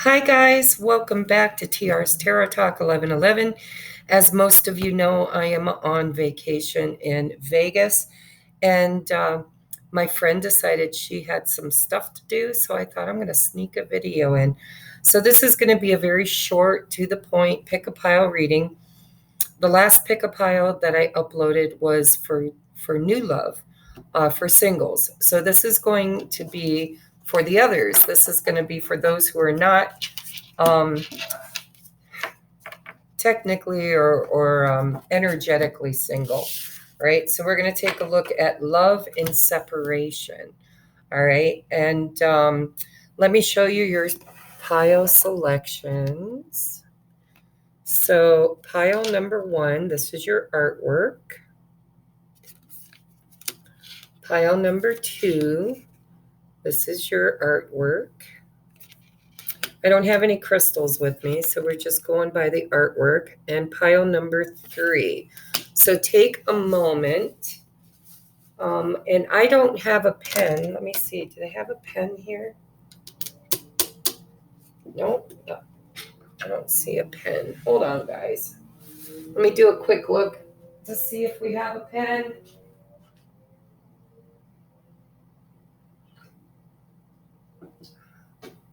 Hi, guys. Welcome back to TR's Tarot Talk 1111. As most of you know, I am on vacation in Vegas, and my friend decided she had some stuff to do, so I thought I'm going to sneak a video in. So, this is going to be a very short, to the point, pick a pile reading. The last pick a pile that I uploaded was for new love, for singles. So, this is going to be for the others. This is going to be for those who are not technically or energetically single, right? So we're going to take a look at love in separation, all right? And let me show you your pile selections. So pile number 1, this is your artwork. Pile number 2, this is your artwork. I don't have any crystals with me, so we're just going by the artwork. And pile number 3. So take a moment. And I don't have a pen. Let me see. Do they have a pen here? Nope. No, I don't see a pen. Hold on, guys. Let me do a quick look to see if we have a pen.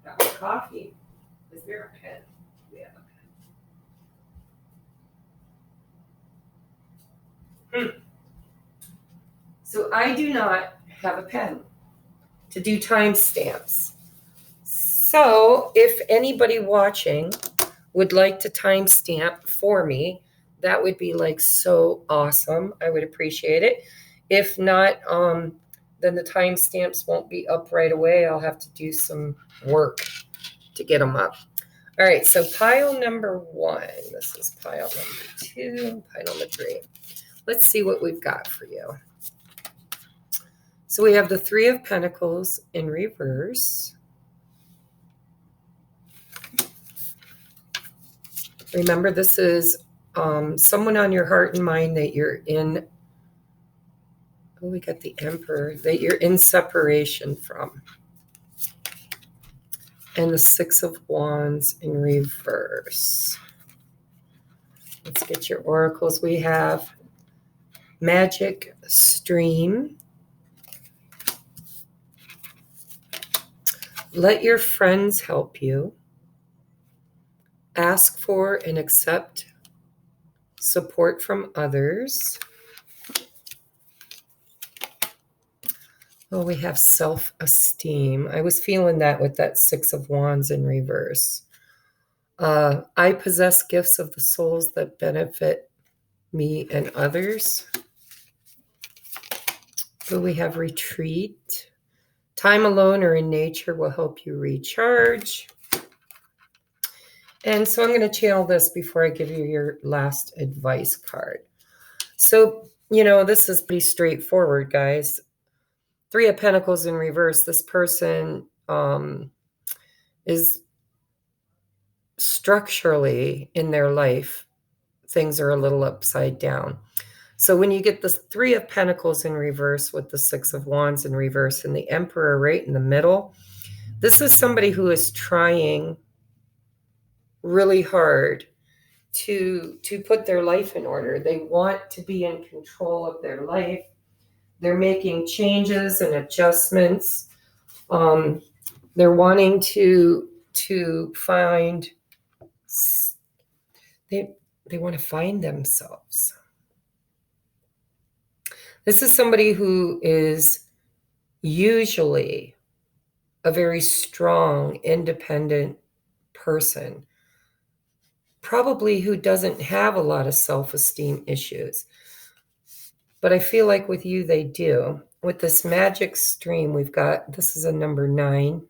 Got my coffee. Is there a pen? We have a pen. So I do not have a pen to do timestamps. So if anybody watching would like to timestamp for me, that would be like so awesome. I would appreciate it. If not, then the timestamps won't be up right away. I'll have to do some work to get them up. All right, so pile number 1. This is pile number 2, pile number 3. Let's see what we've got for you. So we have the 3 of Pentacles in reverse. Remember, this is someone on your heart and mind that you're in. Oh, we got the Emperor, that you're in separation from. And the 6 of Wands in reverse. Let's get your oracles. We have Magic Stream. Let your friends help you. Ask for and accept support from others. Oh, we have self-esteem. I was feeling that with that 6 of Wands in reverse. I possess gifts of the souls that benefit me and others. Oh, we have retreat. Time alone or in nature will help you recharge. And so I'm going to channel this before I give you your last advice card. So, this is pretty straightforward, guys. 3 of Pentacles in reverse. This person is structurally in their life, things are a little upside down. So when you get the 3 of Pentacles in reverse with the 6 of Wands in reverse and the Emperor right in the middle, this is somebody who is trying really hard to put their life in order. They want to be in control of their life. They're making changes and adjustments. They're wanting to find, they want to find themselves. This is somebody who is usually a very strong, independent person, probably who doesn't have a lot of self-esteem issues. But I feel like with you, they do. With this magic stream, we've got, this is a number 9.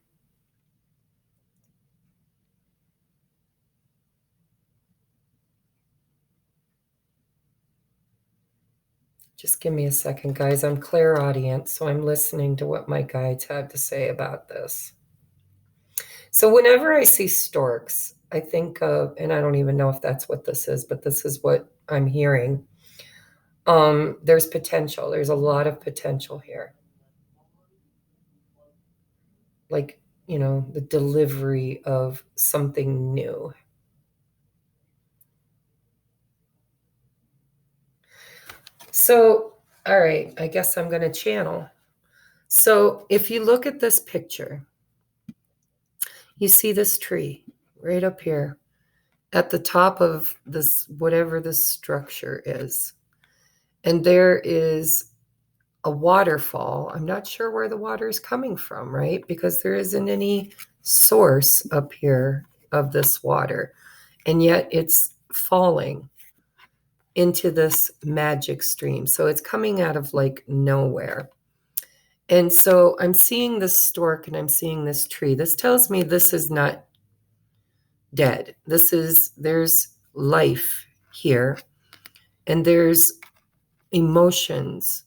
Just give me a second, guys. I'm clairaudient, so I'm listening to what my guides have to say about this. So whenever I see storks, I think of, and I don't even know if that's what this is, but this is what I'm hearing. There's potential. There's a lot of potential here. Like, the delivery of something new. So, all right, I guess I'm going to channel. So if you look at this picture, you see this tree right up here at the top of this, whatever this structure is. And there is a waterfall. I'm not sure where the water is coming from, right? Because there isn't any source up here of this water. And yet it's falling into this magic stream. So it's coming out of like nowhere. And so I'm seeing this stork and I'm seeing this tree. This tells me this is not dead. There's life here, and there's emotions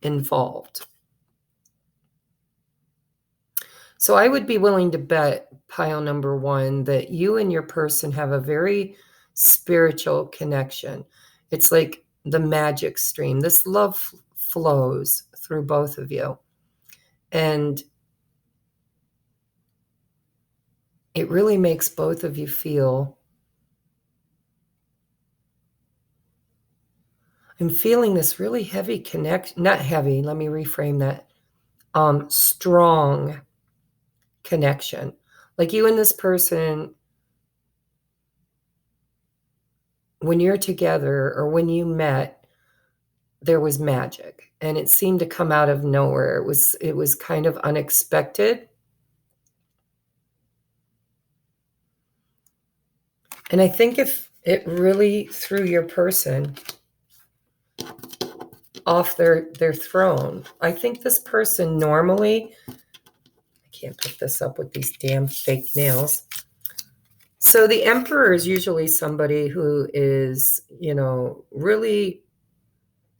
involved. So I would be willing to bet, pile number one, that you and your person have a very spiritual connection. It's like the magic stream. This love flows through both of you. And it really makes both of you feel, I'm feeling this really heavy not heavy, let me reframe that, strong connection. Like you and this person, when you're together or when you met, there was magic and it seemed to come out of nowhere. It was kind of unexpected. And I think if it really threw your person off their throne, I think this person normally, I can't pick this up with these damn fake nails. So the emperor is usually somebody who is, really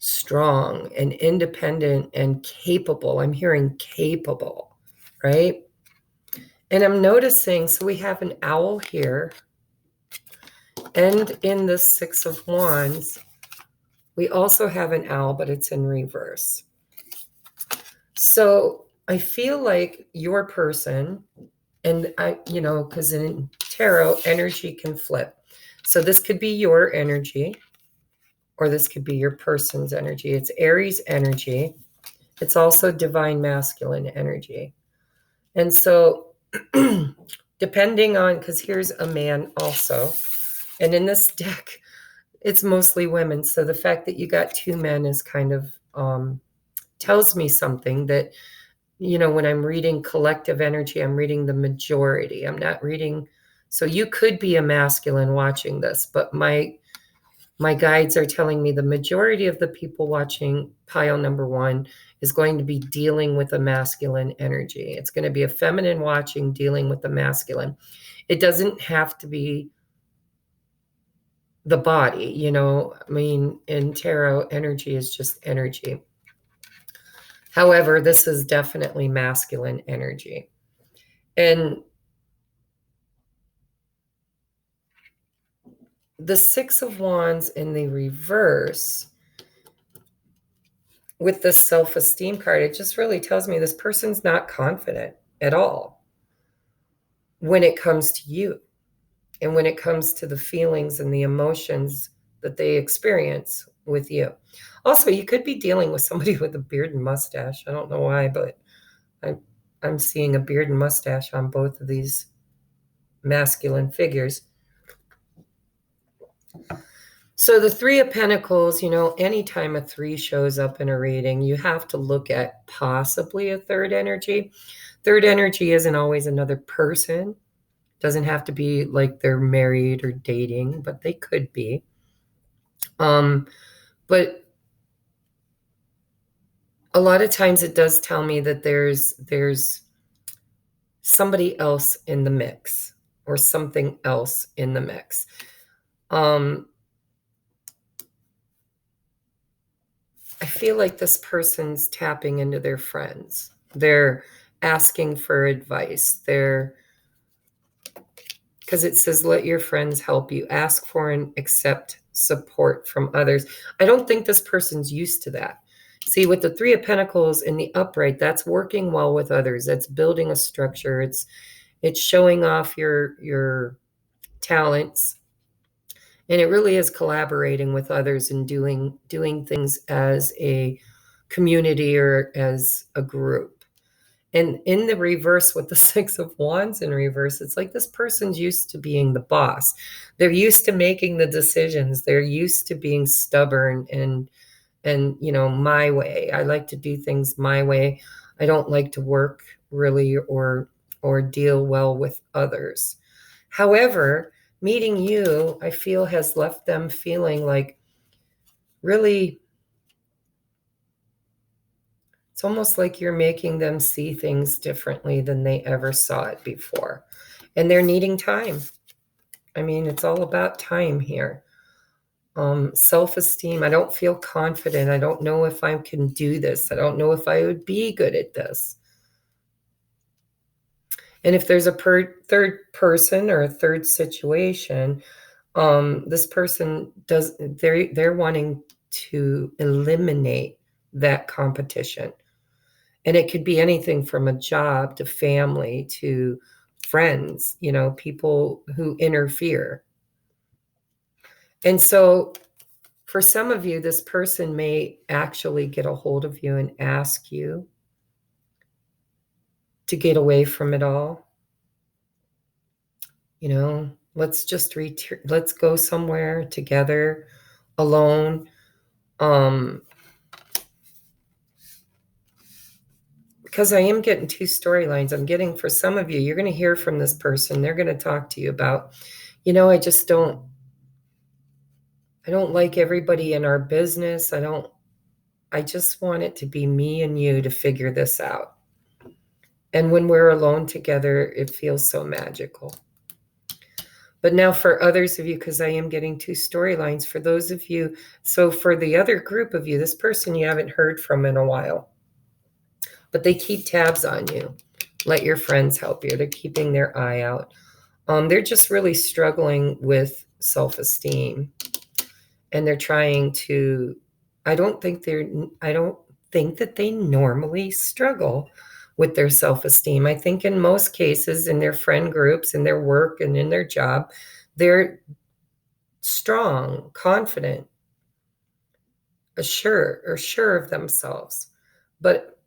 strong and independent and capable. I'm hearing capable, right? And I'm noticing, so we have an owl here. And in the Six of Wands, we also have an owl, but it's in reverse. So I feel like your person, and because in tarot, energy can flip. So this could be your energy, or this could be your person's energy. It's Aries energy. It's also divine masculine energy. And so depending on, because here's a man also, and in this deck, it's mostly women. So the fact that you got two men is kind of tells me something that, when I'm reading collective energy, I'm reading the majority. I'm not reading, so you could be a masculine watching this, but my guides are telling me the majority of the people watching pile number one is going to be dealing with a masculine energy. It's going to be a feminine watching, dealing with the masculine. It doesn't have to be the body, in tarot, energy is just energy. However, this is definitely masculine energy. And the Six of Wands in the reverse with the self-esteem card, it just really tells me this person's not confident at all when it comes to you and when it comes to the feelings and the emotions that they experience with you. Also, you could be dealing with somebody with a beard and mustache. I don't know why, but I'm seeing a beard and mustache on both of these masculine figures. So the Three of Pentacles, anytime a three shows up in a reading, you have to look at possibly a third energy. Third energy isn't always another person. Doesn't have to be like they're married or dating, but they could be. But a lot of times it does tell me that there's somebody else in the mix or something else in the mix. I feel like this person's tapping into their friends. They're asking for advice. Because it says, let your friends help you. Ask for and accept support from others. I don't think this person's used to that. See, with the Three of Pentacles in the upright, that's working well with others. That's building a structure. It's showing off your talents. And it really is collaborating with others and doing things as a community or as a group. And in the reverse, with the Six of Wands in reverse, it's like this person's used to being the boss. They're used to making the decisions. They're used to being stubborn and my way. I like to do things my way. I don't like to work really or deal well with others. However, meeting you, I feel, has left them feeling like really, it's almost like you're making them see things differently than they ever saw it before. And they're needing time. I mean, it's all about time here. Self-esteem. I don't feel confident. I don't know if I can do this. I don't know if I would be good at this. And if there's a third person or a third situation, this person they're wanting to eliminate that competition. And it could be anything from a job to family to friends, people who interfere. And so for some of you, this person may actually get a hold of you and ask you to get away from it all. Let's just let's go somewhere together, alone. Because I am getting two storylines. I'm getting, for some of you, you're going to hear from this person. They're going to talk to you about, I just don't like everybody in our business. I just want it to be me and you to figure this out. And when we're alone together, it feels so magical. But now for others of you, because I am getting two storylines, for those of you, so for the other group of you, this person you haven't heard from in a while, but they keep tabs on you. Let your friends help you. They're keeping their eye out. They're just really struggling with self-esteem. And they're trying to, I don't think that they normally struggle with their self-esteem. I think in most cases, in their friend groups, in their work, and in their job, they're strong, confident, sure of themselves. But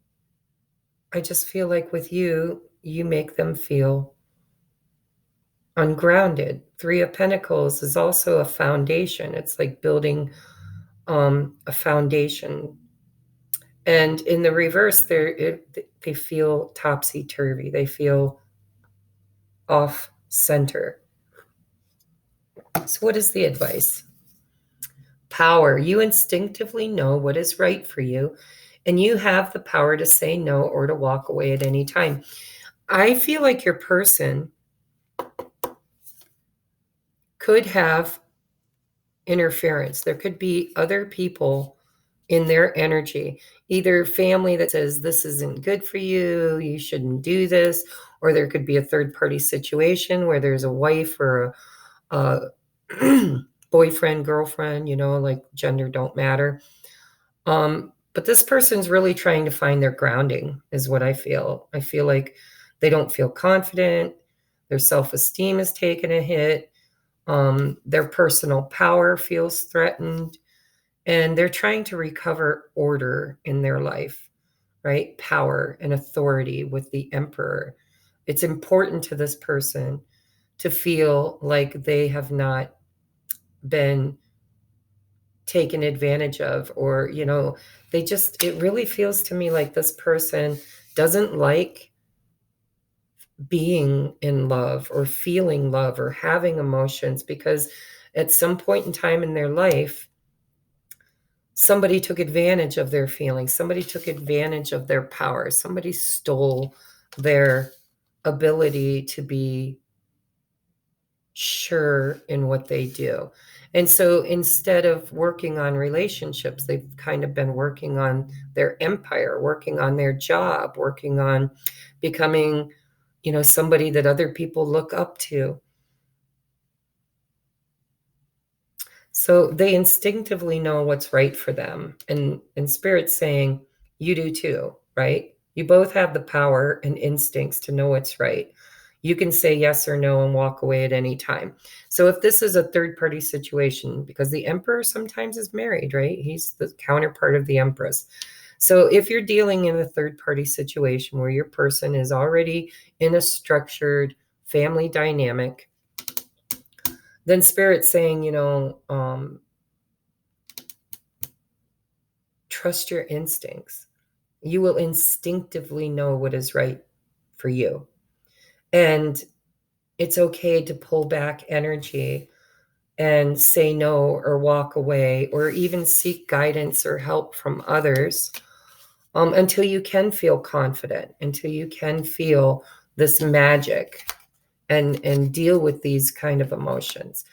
I just feel like with you, you make them feel ungrounded. Three of Pentacles is also a foundation. It's like building a foundation. And in the reverse, they feel topsy-turvy. They feel off center. So what is the advice? Power. You instinctively know what is right for you, and you have the power to say no or to walk away at any time. I feel like your person could have interference. There could be other people in their energy, either family that says this isn't good for you, you shouldn't do this, or there could be a third party situation where there's a wife or a boyfriend, girlfriend, like gender don't matter. But this person's really trying to find their grounding is what I feel. I feel like they don't feel confident. Their self-esteem is taking a hit. Their personal power feels threatened, and they're trying to recover order in their life, right? Power and authority with the Emperor. It's important to this person to feel like they have not been taken advantage of, or, it really feels to me like this person doesn't like being in love or feeling love or having emotions, because at some point in time in their life, somebody took advantage of their feelings. Somebody took advantage of their power. Somebody stole their ability to be sure in what they do. And so instead of working on relationships, they've kind of been working on their empire, working on their job, working on becoming, somebody that other people look up to. So they instinctively know what's right for them. And Spirit's saying, you do too, right? You both have the power and instincts to know what's right. You can say yes or no and walk away at any time. So if this is a third party situation, because the emperor sometimes is married, right? He's the counterpart of the empress. So if you're dealing in a third party situation where your person is already in a structured family dynamic, then Spirit's saying, trust your instincts. You will instinctively know what is right for you. And it's okay to pull back energy and say no or walk away or even seek guidance or help from others until you can feel confident, until you can feel this magic and deal with these kind of emotions.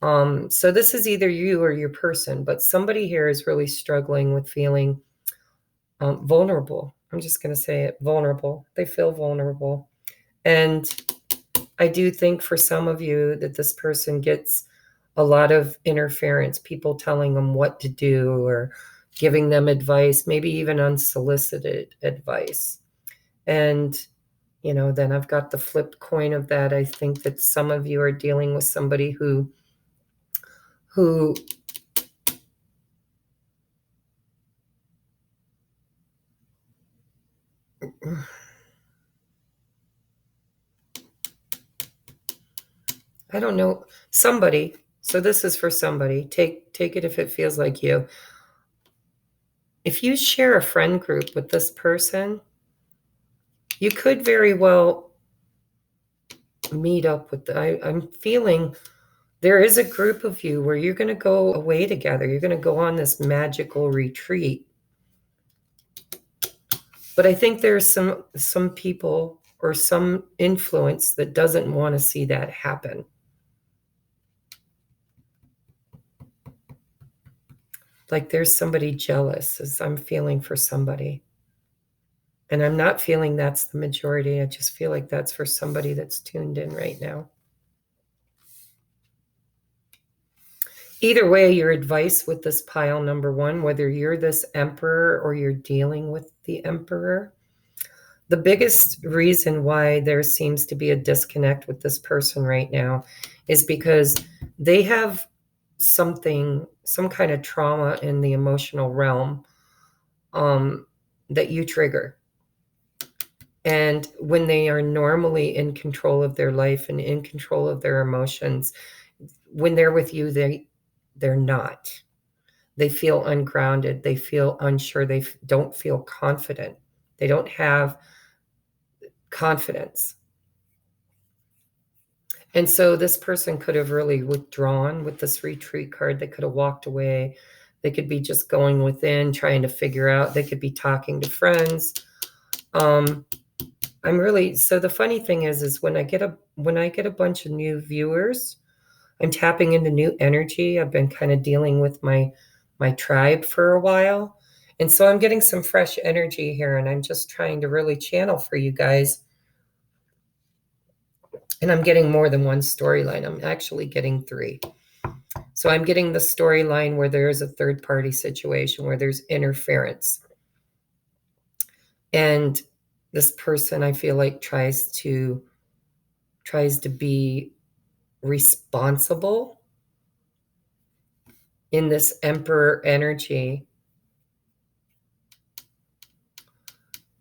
So this is either you or your person, but somebody here is really struggling with feeling vulnerable. I'm just going to say it, vulnerable. They feel vulnerable. And I do think for some of you that this person gets a lot of interference, people telling them what to do or giving them advice, maybe even unsolicited advice. And, then I've got the flipped coin of that. I think that some of you are dealing with somebody who I don't know, somebody. So this is for somebody. Take it if it feels like you. If you share a friend group with this person, you could very well meet up with I'm feeling there is a group of you where you're going to go away together. You're going to go on this magical retreat. But I think there's some people or some influence that doesn't want to see that happen. Like there's somebody jealous, as I'm feeling for somebody. And I'm not feeling that's the majority. I just feel like that's for somebody that's tuned in right now. Either way, your advice with this pile number one, whether you're this emperor or you're dealing with the emperor, the biggest reason why there seems to be a disconnect with this person right now is because they have some kind of trauma in the emotional realm that you trigger. And when they are normally in control of their life and in control of their emotions, when they're with you, they're not. They feel ungrounded. They feel unsure. They don't feel confident. They don't have confidence. And so this person could have really withdrawn with this retreat card. They could have walked away. They could be just going within, trying to figure out. They could be talking to friends. So the funny thing is when I get a bunch of new viewers, I'm tapping into new energy. I've been kind of dealing with my tribe for a while. And so I'm getting some fresh energy here, and I'm just trying to really channel for you guys. And I'm getting more than one storyline. I'm actually getting 3. So I'm getting the storyline where there's a third party situation, where there's interference. And this person, I feel like, tries to be responsible in this emperor energy.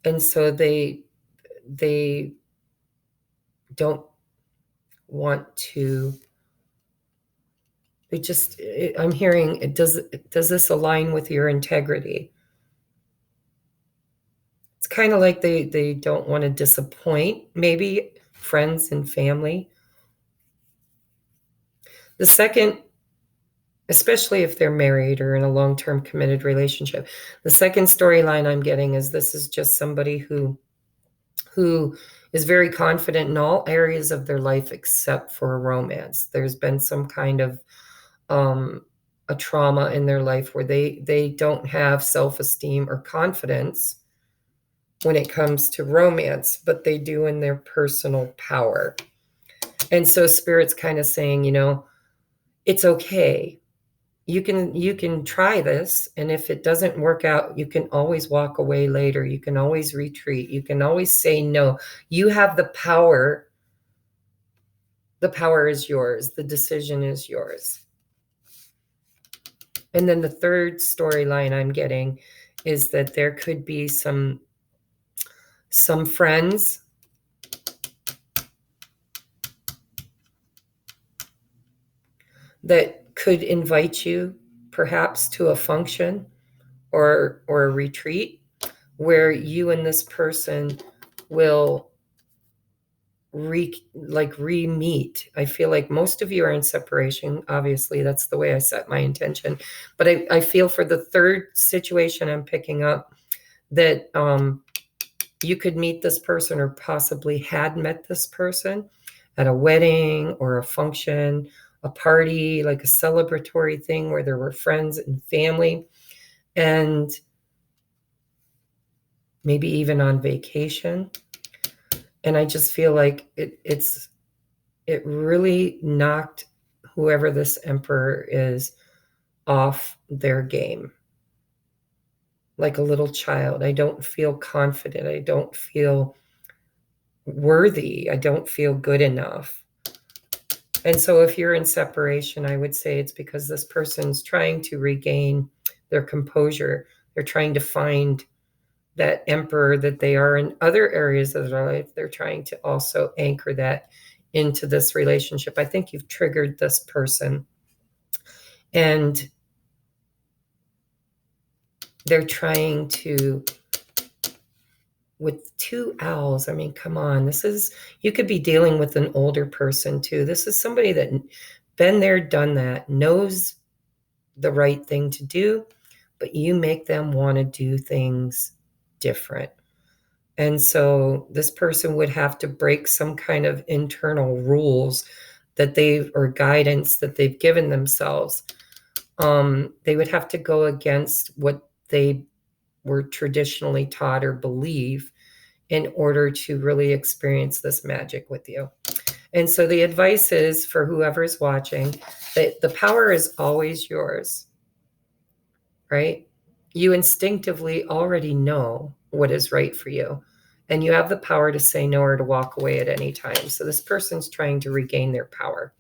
And so they don't want to, I'm hearing, does this align with your integrity? It's kind of like they don't want to disappoint maybe friends and family. The second, especially if they're married or in a long-term committed relationship, the second storyline I'm getting is this is just somebody who is very confident in all areas of their life except for romance. There's been some kind of a trauma in their life where they don't have self-esteem or confidence when it comes to romance, but they do in their personal power. And so Spirit's kind of saying, it's okay. you can try this, and if it doesn't work out, you can always walk away later. You can always retreat. You can always say no. You have the power. The power is yours. The decision is yours. And then the third storyline I'm getting is that there could be some friends that could invite you perhaps to a function or a retreat where you and this person will re-meet. I feel like most of you are in separation. Obviously, that's the way I set my intention. But I feel for the third situation I'm picking up that you could meet this person or possibly had met this person at a wedding or a function, a party, like a celebratory thing where there were friends and family, and maybe even on vacation. And I just feel like it really knocked whoever this emperor is off their game. Like a little child. I don't feel confident. I don't feel worthy. I don't feel good enough. And so if you're in separation, I would say it's because this person's trying to regain their composure. They're trying to find that emperor that they are in other areas of their life. They're trying to also anchor that into this relationship. I think you've triggered this person. And they're trying to, with two owls, I mean, come on, you could be dealing with an older person too. This is somebody that been there, done that, knows the right thing to do, but you make them want to do things different. And so this person would have to break some kind of internal rules or guidance that they've given themselves. They would have to go against what they were traditionally taught or believe in order to really experience this magic with you. And so the advice is for whoever's watching that the power is always yours, right? You instinctively already know what is right for you, and you have the power to say no or to walk away at any time. So this person's trying to regain their power.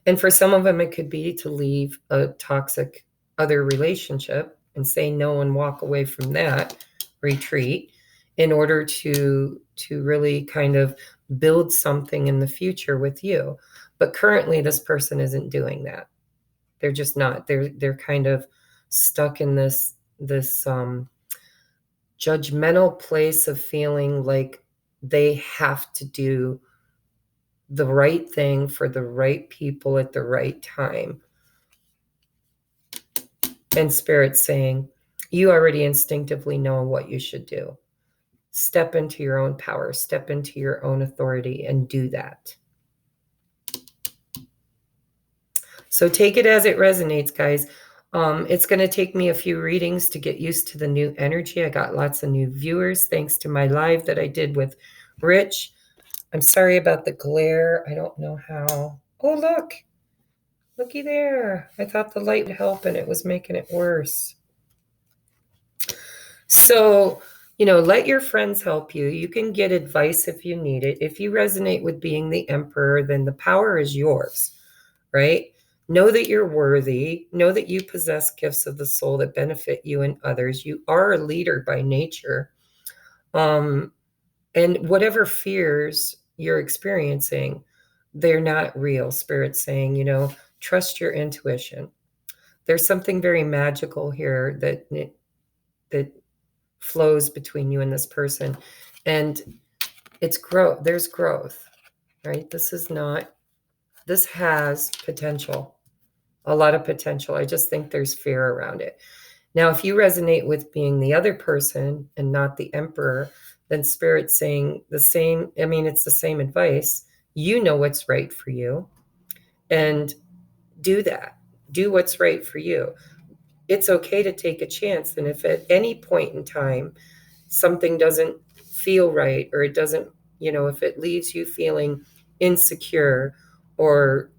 And for some of them, it could be to leave a toxic other relationship and say no and walk away from that retreat in order to really kind of build something in the future with you. But currently, this person isn't doing that. They're just not. They're kind of stuck in this judgmental place of feeling like they have to do the right thing for the right people at the right time. And Spirit's saying, you already instinctively know what you should do. Step into your own power, step into your own authority, and do that. So take it as it resonates, guys. It's going to take me a few readings to get used to the new energy. I got lots of new viewers thanks to my live that I did with Rich. I'm sorry about the glare. I don't know how. Oh, look. Looky there. I thought the light would help, and it was making it worse. So, let your friends help you. You can get advice if you need it. If you resonate with being the emperor, then the power is yours, right? Know that you're worthy. Know that you possess gifts of the soul that benefit you and others. You are a leader by nature. And whatever fears you're experiencing, they're not real. Spirit's saying, trust your intuition. There's something very magical here that flows between you and this person. And it's growth. There's growth, right? This has potential, a lot of potential. I just think there's fear around it. Now, if you resonate with being the other person and not the emperor, then Spirit's saying the same. I mean, it's the same advice. You know what's right for you, and do that. Do what's right for you. It's okay to take a chance. And if at any point in time something doesn't feel right, or it doesn't, if it leaves you feeling insecure or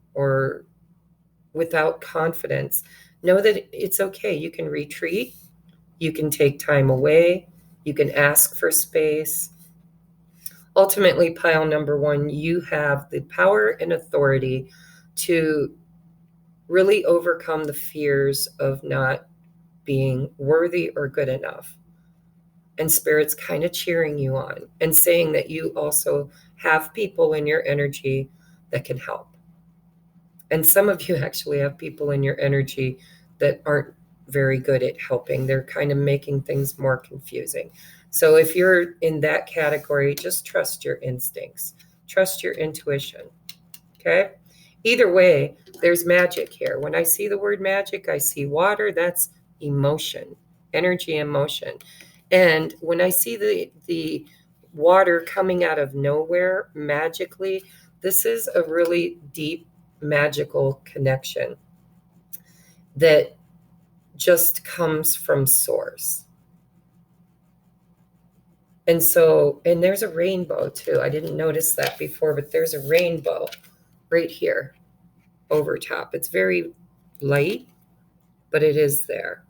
without confidence, know that it's okay. You can retreat. You can take time away. You can ask for space. Ultimately, pile number one, you have the power and authority to really overcome the fears of not being worthy or good enough. And Spirit's kind of cheering you on and saying that you also have people in your energy that can help. And some of you actually have people in your energy that aren't very good at helping. They're kind of making things more confusing. So if you're in that category, just trust your instincts, trust your intuition. Okay? Either way, there's magic here. When I see the word magic, I see water. That's emotion, energy and motion. And when I see the water coming out of nowhere magically, this is a really deep magical connection that just comes from source. And so, and there's a rainbow too. I didn't notice that before, but there's a rainbow right here over top. It's very light, but it is there.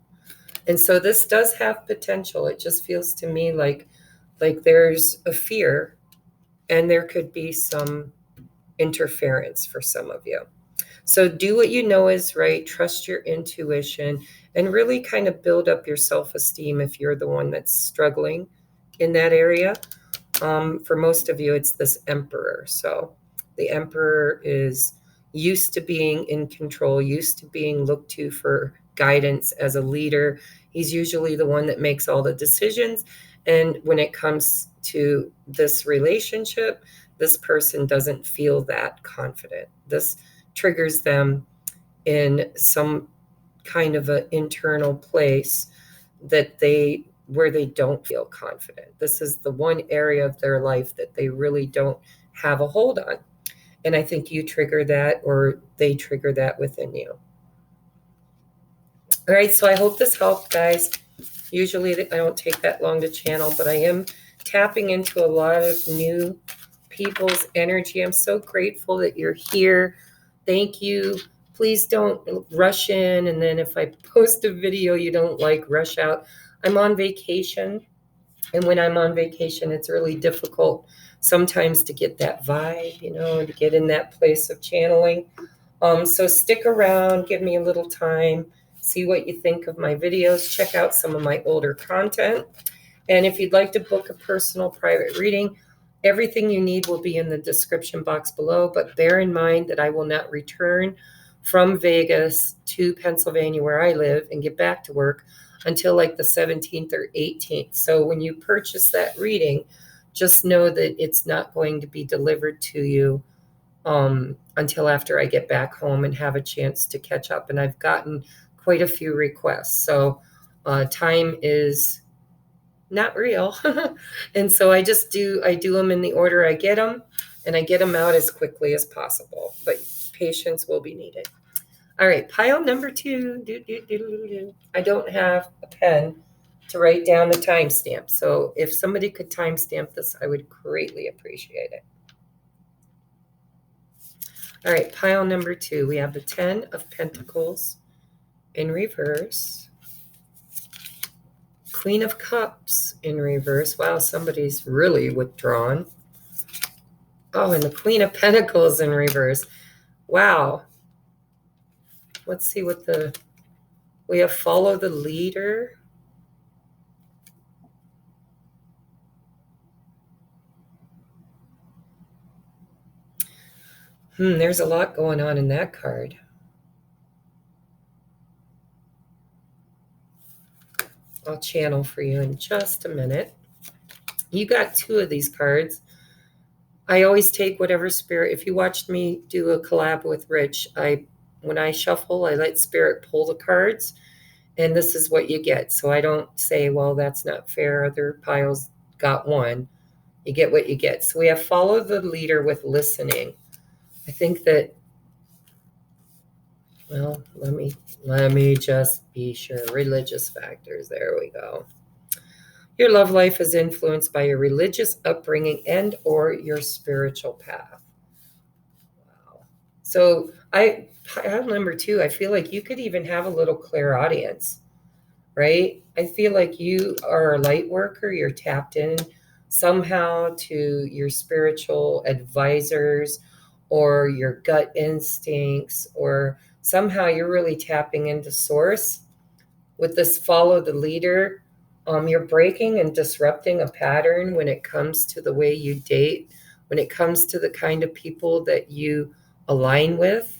And so this does have potential. It just feels to me like there's a fear and there could be some interference for some of you. So do what you know is right, trust your intuition, and really kind of build up your self-esteem if you're the one that's struggling in that area. For most of you, it's this emperor. So the emperor is used to being in control, used to being looked to for guidance as a leader. He's usually the one that makes all the decisions. And when it comes to this relationship, this person doesn't feel that confident. This triggers them in some kind of an internal place that where they don't feel confident. This is the one area of their life that they really don't have a hold on. And I think you trigger that, or they trigger that within you. All right, so I hope this helped, guys. Usually I don't take that long to channel, but I am tapping into a lot of new people's energy. I'm so grateful that you're here. Thank you. Please don't rush in. And then if I post a video you don't like, rush out. I'm on vacation. And when I'm on vacation, it's really difficult sometimes to get that vibe, to get in that place of channeling. So stick around, give me a little time, see what you think of my videos, check out some of my older content. And if you'd like to book a personal private reading, everything you need will be in the description box below. But bear in mind that I will not return from Vegas to Pennsylvania, where I live, and get back to work until like the 17th or 18th. So when you purchase that reading, just know that it's not going to be delivered to you until after I get back home and have a chance to catch up. And I've gotten quite a few requests. So time is not real. And so I do them in the order I get them, and I get them out as quickly as possible. But patience will be needed. All right, pile number 2. I don't have a pen to write down the timestamp. So if somebody could timestamp this, I would greatly appreciate it. All right, pile number 2. We have the 10 of Pentacles in reverse. Queen of Cups in reverse. Wow, somebody's really withdrawn. Oh, and the Queen of Pentacles in reverse. Wow. Let's see what we have. Follow the leader. There's a lot going on in that card. I'll channel for you in just a minute. You got 2 of these cards. I always take whatever spirit. If you watched me do a collab with Rich, when I shuffle, I let spirit pull the cards, and this is what you get. So I don't say, well, that's not fair. Other piles got 1. You get what you get. So we have follow the leader with listening. I think that, well, let me just be sure. Religious factors. There we go. Your love life is influenced by your religious upbringing and or your spiritual path. Wow. So Pile number 2, I feel like you could even have a little clairaudience, right? I feel like you are a light worker. You're tapped in somehow to your spiritual advisors or your gut instincts, or somehow you're really tapping into source with this follow the leader. You're breaking and disrupting a pattern when it comes to the way you date, when it comes to the kind of people that you align with.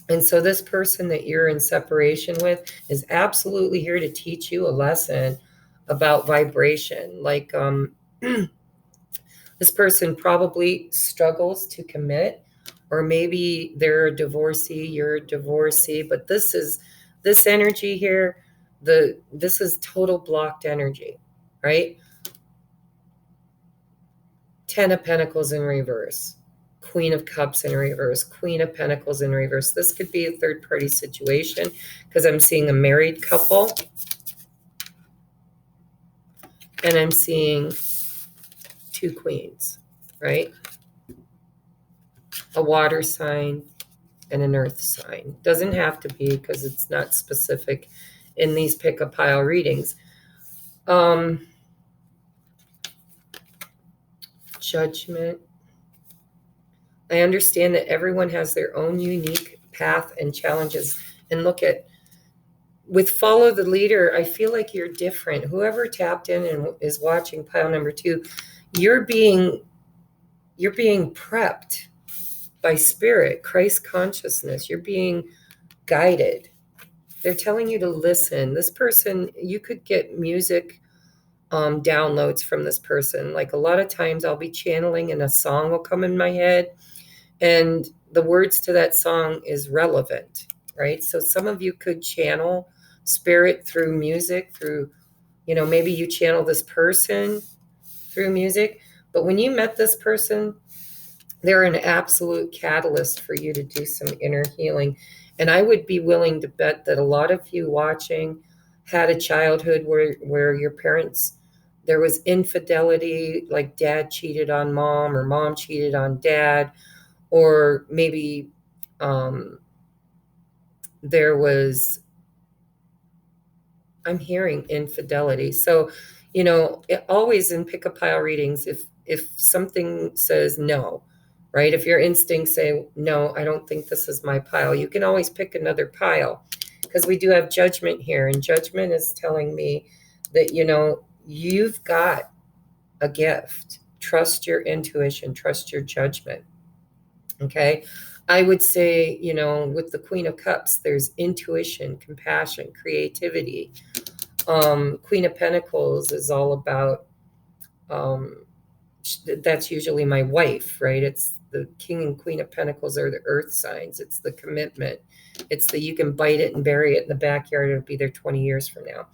And so this person that you're in separation with is absolutely here to teach you a lesson about vibration. Like this person probably struggles to commit, or maybe they're a divorcee, you're a divorcee, but this energy here, this is total blocked energy, right? 10 of Pentacles in reverse, Queen of Cups in reverse, Queen of Pentacles in reverse. This could be a third party situation because I'm seeing a married couple, and I'm seeing 2 queens, right? A water sign and an earth sign. Doesn't have to be, because it's not specific in these pick a pile readings. Judgment. I understand that everyone has their own unique path and challenges. And look at, with follow the leader, I feel like you're different. Whoever tapped in and is watching pile number 2, you're being prepped by spirit, Christ consciousness. You're being guided. They're telling you to listen. This person, you could get music downloads from this person. Like a lot of times I'll be channeling and a song will come in my head, and the words to that song is relevant, right? So some of you could channel spirit through music, through, maybe you channel this person through music. But when you met this person, they're an absolute catalyst for you to do some inner healing. And I would be willing to bet that a lot of you watching had a childhood where your parents, there was infidelity, like dad cheated on mom or mom cheated on dad, or maybe there was, I'm hearing infidelity. So, always in pick a pile readings, if something says no, right? If your instincts say, no, I don't think this is my pile, you can always pick another pile, because we do have judgment here. And judgment is telling me that, you've got a gift. Trust your intuition, trust your judgment. Okay. I would say, with the Queen of Cups, there's intuition, compassion, creativity. Queen of Pentacles is all about, that's usually my wife, right? It's the King and Queen of Pentacles are the earth signs. It's the commitment. It's the, you can bite it and bury it in the backyard. It'll be there 20 years from now.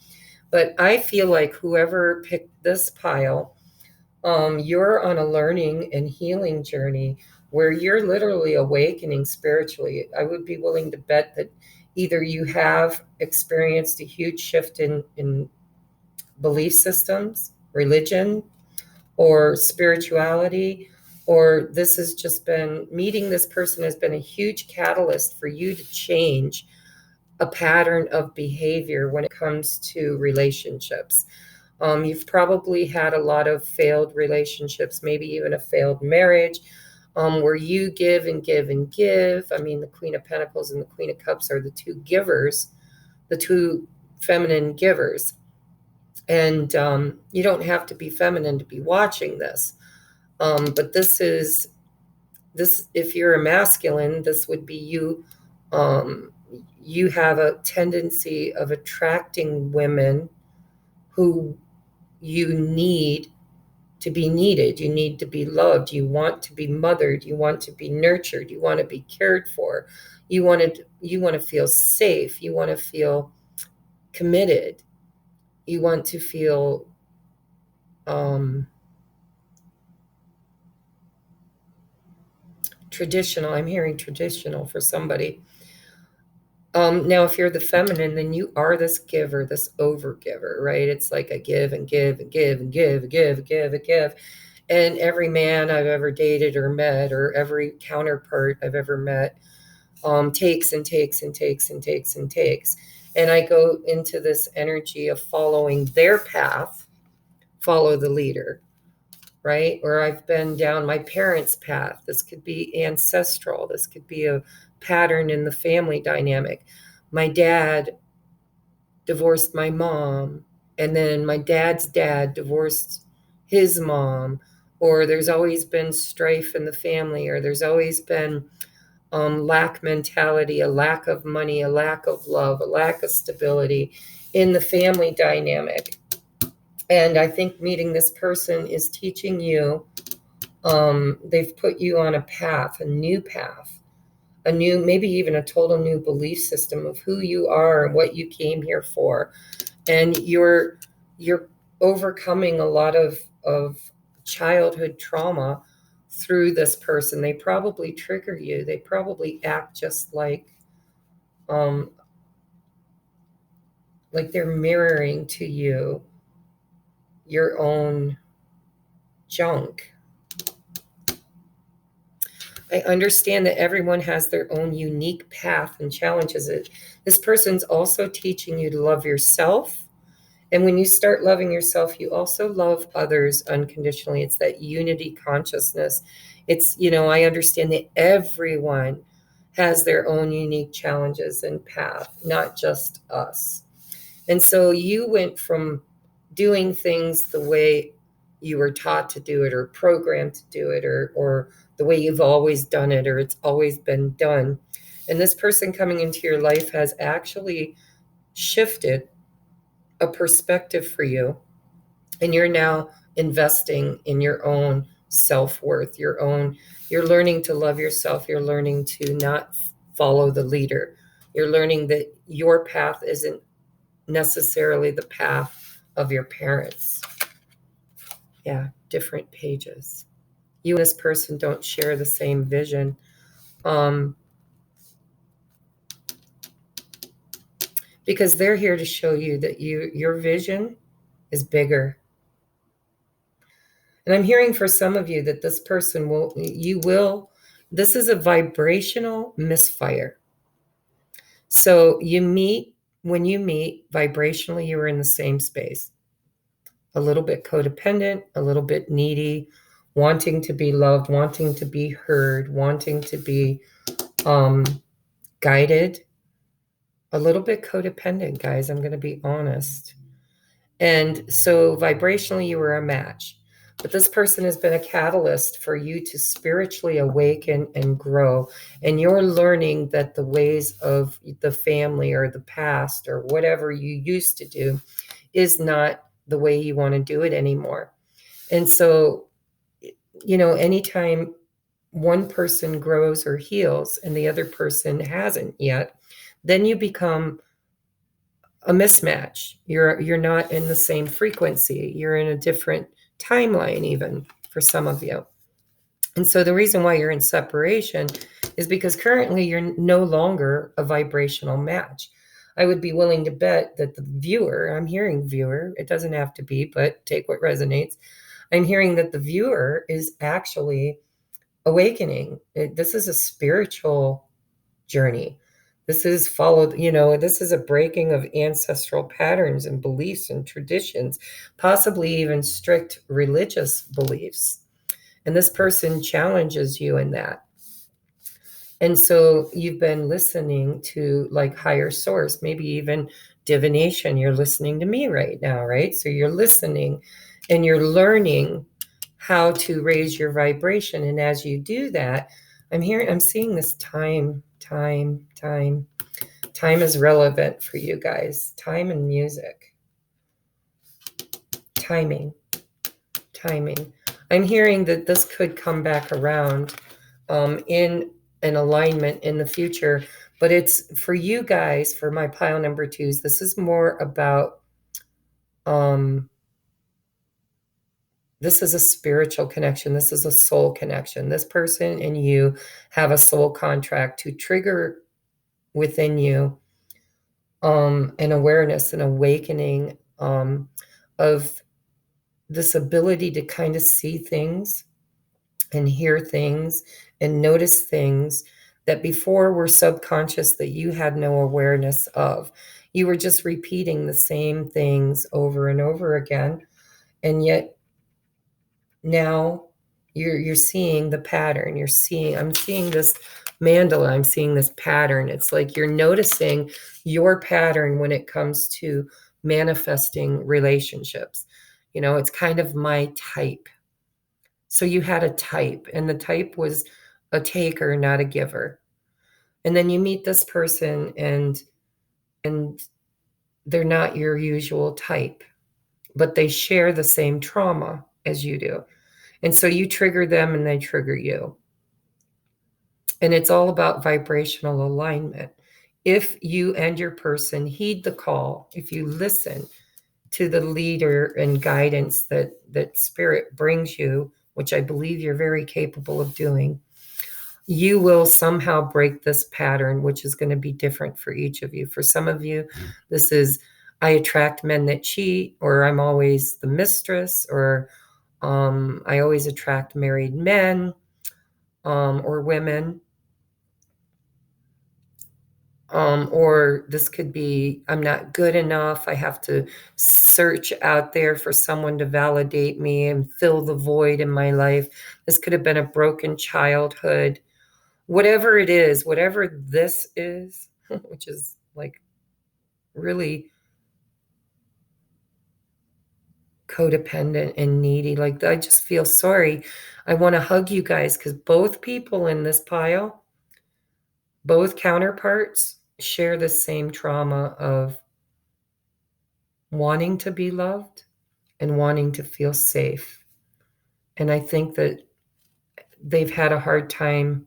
But I feel like whoever picked this pile, you're on a learning and healing journey where you're literally awakening spiritually. I would be willing to bet that either you have experienced a huge shift in belief systems, religion, or spirituality, or this has just been, meeting this person has been a huge catalyst for you to change a pattern of behavior when it comes to relationships. You've probably had a lot of failed relationships, maybe even a failed marriage, where you give and give and give. I mean, the Queen of Pentacles and the Queen of Cups are the 2 givers, the 2 feminine givers. And you don't have to be feminine to be watching this. But this, if you're a masculine, this would be you. You have a tendency of attracting women who you need to be needed. You need to be loved. You want to be mothered. You want to be nurtured. You want to be cared for. You want to feel safe. You want to feel committed. You want to feel traditional. I'm hearing traditional for somebody. Now, if you're the feminine, then you are this giver, this overgiver, right? It's like a give and give and give and give and give and give and give. And every man I've ever dated or met, or every counterpart I've ever met, takes and takes and takes and takes and takes. And I go into this energy of following their path, follow the leader, right? Or I've been down my parents' path. This could be ancestral. This could be a pattern in the family dynamic. My dad divorced my mom, and then my dad's dad divorced his mom, or there's always been strife in the family, or there's always been lack mentality, a lack of money, a lack of love, a lack of stability in the family dynamic. And I think meeting this person is teaching you, they've put you on a path, a new path, a new, maybe even a total new belief system of who you are and what you came here for. And you're overcoming a lot of childhood trauma through this person. They probably trigger you. They probably act just like they're mirroring to you your own junk. I understand that everyone has their own unique path and challenges. This person's also teaching you to love yourself. And when you start loving yourself, you also love others unconditionally. It's that unity consciousness. It's, I understand that everyone has their own unique challenges and path, not just us. And so you went from doing things the way you were taught to do it or programmed to do it or the way you've always done it or it's always been done. And this person coming into your life has actually shifted a perspective for you, and you're now investing in your own self-worth, you're learning to love yourself, you're learning to not follow the leader, you're learning that your path isn't necessarily the path of your parents. Yeah, different pages. You and this person don't share the same vision. Because they're here to show you that your vision is bigger. And I'm hearing for some of you that this person this is a vibrational misfire. So when you meet, vibrationally, you are in the same space. A little bit codependent, a little bit needy, wanting to be loved, wanting to be heard, wanting to be guided. A little bit codependent, guys, I'm going to be honest. And so vibrationally, you were a match. But this person has been a catalyst for you to spiritually awaken and grow. And you're learning that the ways of the family or the past or whatever you used to do is not the way you want to do it anymore. And so, anytime one person grows or heals and the other person hasn't yet, then you become a mismatch. You're not in the same frequency. You're in a different timeline, even for some of you. And so the reason why you're in separation is because currently you're no longer a vibrational match. I would be willing to bet that the viewer, I'm hearing viewer, it doesn't have to be, but take what resonates. I'm hearing that the viewer is actually awakening. This is a spiritual journey. This is this is a breaking of ancestral patterns and beliefs and traditions, possibly even strict religious beliefs. And this person challenges you in that. And so you've been listening to higher source, maybe even divination. You're listening to me right now, right? So you're listening and you're learning how to raise your vibration. And as you do that, I'm seeing this time is relevant for you guys. Time and music. Timing. I'm hearing that this could come back around in an alignment in the future, but it's for you guys, for my pile number 2s, this is more about this is a spiritual connection. This is a soul connection. This person and you have a soul contract to trigger within you an awareness, an awakening of this ability to kind of see things and hear things and notice things that before were subconscious that you had no awareness of. You were just repeating the same things over and over again. And yet now you're seeing the pattern. I'm seeing this mandala, I'm seeing this pattern. It's like you're noticing your pattern when it comes to manifesting relationships. It's kind of my type. So you had a type, and the type was a taker, not a giver. And then you meet this person, and they're not your usual type, but they share the same trauma as you do. And so you trigger them and they trigger you. And it's all about vibrational alignment. If you and your person heed the call, if you listen to the leader and guidance that spirit brings you, which I believe you're very capable of doing, you will somehow break this pattern, which is going to be different for each of you. For some of you, this is, I attract men that cheat, or I'm always the mistress, or I always attract married men or women. Or this could be, I'm not good enough. I have to search out there for someone to validate me and fill the void in my life. This could have been a broken childhood. Whatever it is, whatever this is, which is like really codependent and needy. Like, I just feel sorry. I want to hug you guys because both people in this pile, both counterparts, share the same trauma of wanting to be loved and wanting to feel safe. And I think that they've had a hard time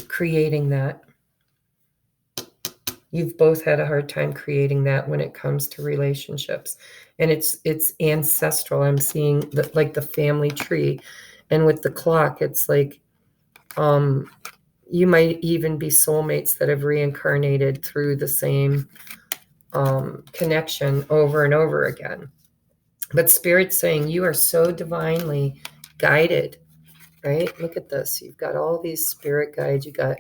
creating that. You've both had a hard time creating that when it comes to relationships. And it's ancestral. I'm seeing the family tree. And with the clock, it's like you might even be soulmates that have reincarnated through the same connection over and over again. But Spirit's saying you are so divinely guided, right? Look at this. You've got all these spirit guides. You got,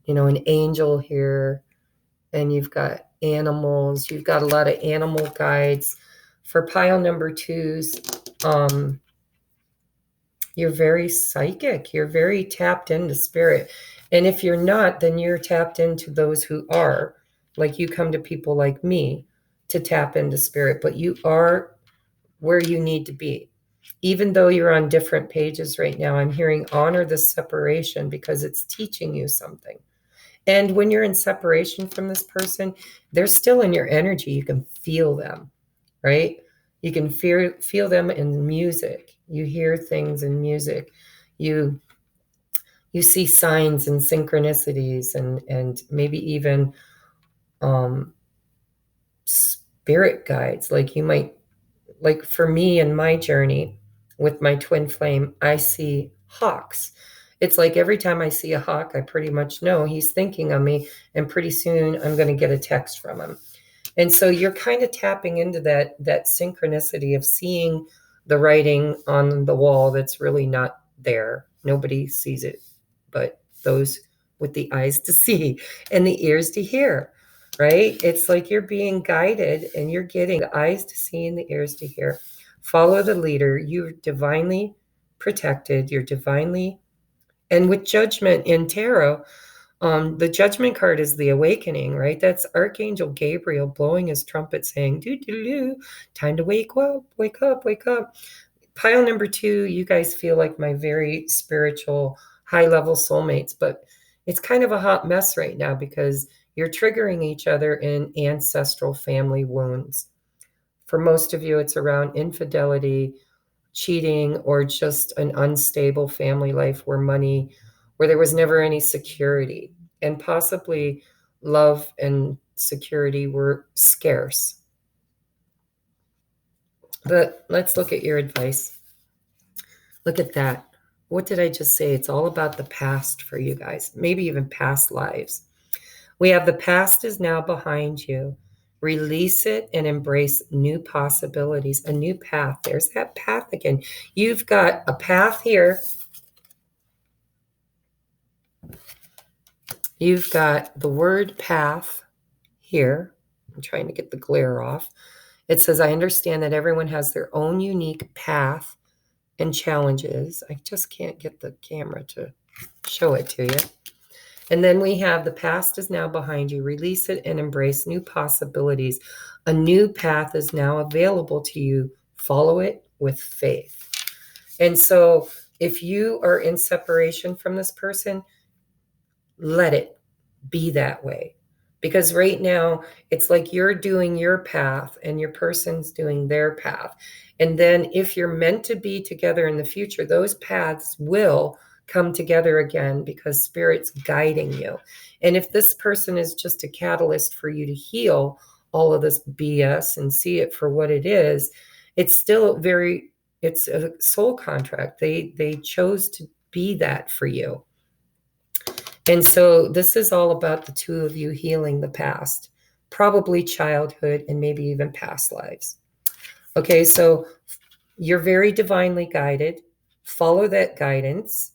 an angel here, and you've got animals. You've got a lot of animal guides. For pile number 2s, you're very psychic. You're very tapped into spirit. And if you're not, then you're tapped into those who are. Like, you come to people like me to tap into spirit, but you are where you need to be. Even though you're on different pages right now, I'm hearing honor the separation because it's teaching you something. And when you're in separation from this person, they're still in your energy. You can feel them, right? You can feel them in music. You hear things in music. You see signs and synchronicities and maybe even spirit guides. Like, you might, like for me in my journey with my twin flame, I see hawks. It's like every time I see a hawk, I pretty much know he's thinking of me, and pretty soon I'm going to get a text from him. And so you're kind of tapping into that synchronicity of seeing the writing on the wall that's really not there. Nobody sees it but those with the eyes to see and the ears to hear, right? It's like you're being guided and you're getting the eyes to see and the ears to hear. Follow the leader. You're divinely protected. You're divinely, and with judgment in tarot, the judgment card is the awakening, right? That's Archangel Gabriel blowing his trumpet saying, doo, doo, doo, time to wake up, wake up, wake up. Pile number 2, you guys feel like my very spiritual, high-level soulmates, but it's kind of a hot mess right now because you're triggering each other in ancestral family wounds. For most of you, it's around infidelity, cheating, or just an unstable family life where there was never any security, and possibly love and security were scarce. But let's look at your advice. Look at that. What did I just say? It's all about the past for you guys, maybe even past lives. We have the past is now behind you. Release it and embrace new possibilities, a new path. There's that path again. You've got a path here, you've got the word path here. I'm trying to get the glare off. It says, I understand that everyone has their own unique path and challenges. I just can't get the camera to show it to you. And then we have the past is now behind you. Release it and embrace new possibilities. A new path is now available to you. Follow it with faith. And so if you are in separation from this person, let it be that way. Because right now, it's like you're doing your path and your person's doing their path. And then if you're meant to be together in the future, those paths will come together again because Spirit's guiding you. And if this person is just a catalyst for you to heal all of this BS and see it for what it is, it's still it's a soul contract. They chose to be that for you. And so this is all about the two of you healing the past, probably childhood and maybe even past lives. Okay, so you're very divinely guided. Follow that guidance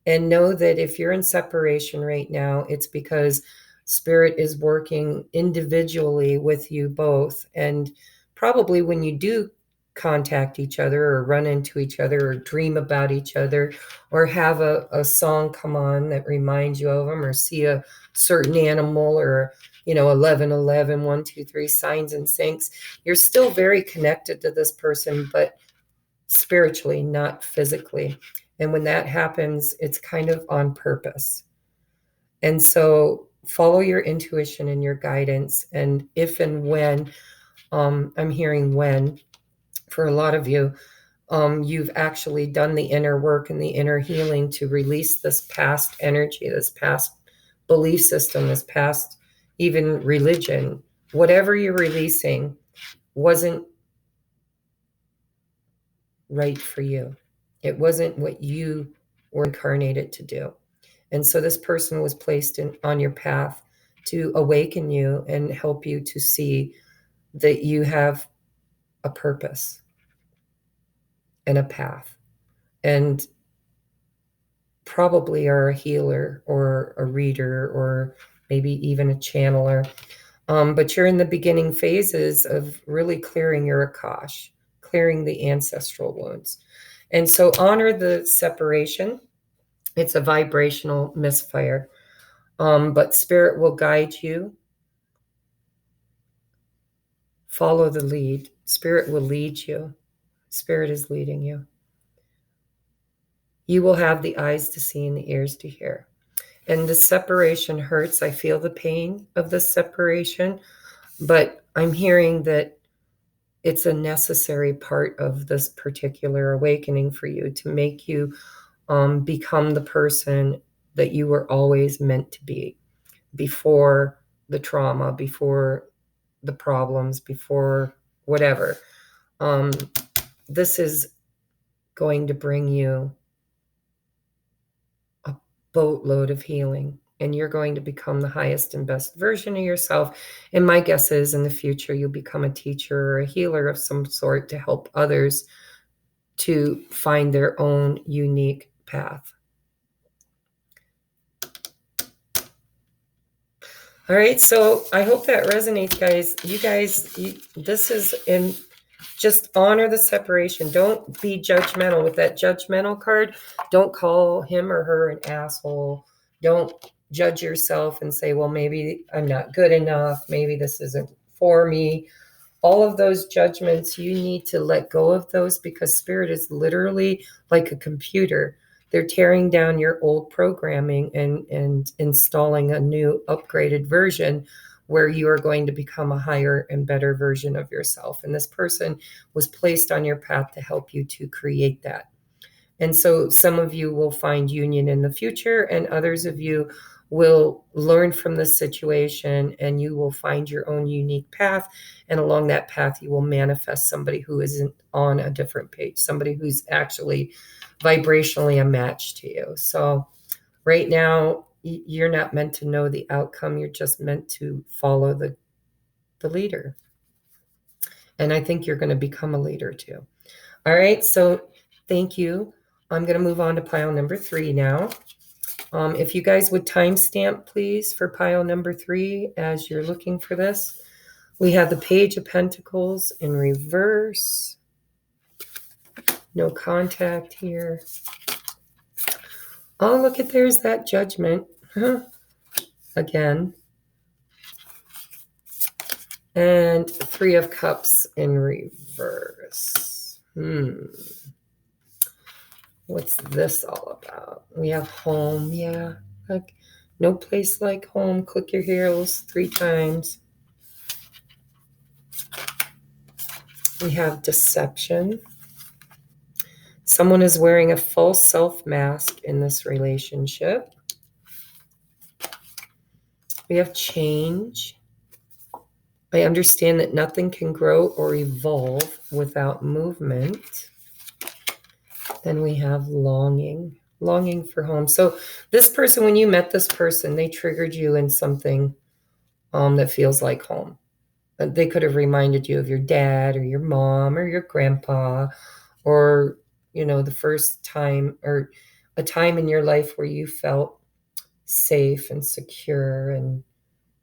and know that if you're in separation right now, it's because Spirit is working individually with you both. And probably when you do contact each other or run into each other or dream about each other or have a song come on that reminds you of them or see a certain animal or 11 1 2 3 signs and sinks, you're still very connected to this person, but spiritually, not physically. And when that happens, it's kind of on purpose. And so follow your intuition and your guidance. And if and when, I'm hearing when, for a lot of you, you've actually done the inner work and the inner healing to release this past energy, this past belief system, this past even religion. Whatever you're releasing wasn't right for you. It wasn't what you were incarnated to do. And so this person was placed on your path to awaken you and help you to see that you have a purpose and a path, and probably are a healer or a reader or maybe even a channeler. But you're in the beginning phases of really clearing your Akash, clearing the ancestral wounds. And so honor the separation. It's a vibrational misfire. But Spirit will guide you. Follow the lead. Spirit will lead you. Spirit is leading you. You will have the eyes to see and the ears to hear. And the separation hurts. I feel the pain of the separation, but I'm hearing that it's a necessary part of this particular awakening for you to make you become the person that you were always meant to be before the trauma, before the problems, before whatever. This is going to bring you a boatload of healing, and you're going to become the highest and best version of yourself. And my guess is in the future, you'll become a teacher or a healer of some sort to help others to find their own unique path. All right, so I hope that resonates, guys. This is in just honor the separation. Don't be judgmental with that judgmental card. Don't call him or her an asshole. Don't judge yourself and say, well, maybe I'm not good enough. Maybe this isn't for me. All of those judgments, you need to let go of those because Spirit is literally like a computer. They're tearing down your old programming and installing a new upgraded version where you are going to become a higher and better version of yourself. And this person was placed on your path to help you to create that. And so some of you will find union in the future, and others of you will learn from this situation, and you will find your own unique path. And along that path, you will manifest somebody who isn't on a different page, somebody who's actually vibrationally a match to you. So right now, you're not meant to know the outcome. You're just meant to follow the leader. And I think you're going to become a leader too. All right. So thank you. I'm going to move on to pile number 3 now. If you guys would timestamp, please, for pile number 3 as you're looking for this. We have the Page of Pentacles in reverse. No contact here. Oh, look at, there's that Judgment. Again. And 3 of Cups in reverse. What's this all about? We have home. Yeah. Like, no place like home. Click your heels 3 times. We have deception. Someone is wearing a false self mask in this relationship. We have change. I understand that nothing can grow or evolve without movement. Then we have longing. Longing for home. So this person, when you met this person, they triggered you in something that feels like home. They could have reminded you of your dad or your mom or your grandpa, or, the first time or a time in your life where you felt safe and secure and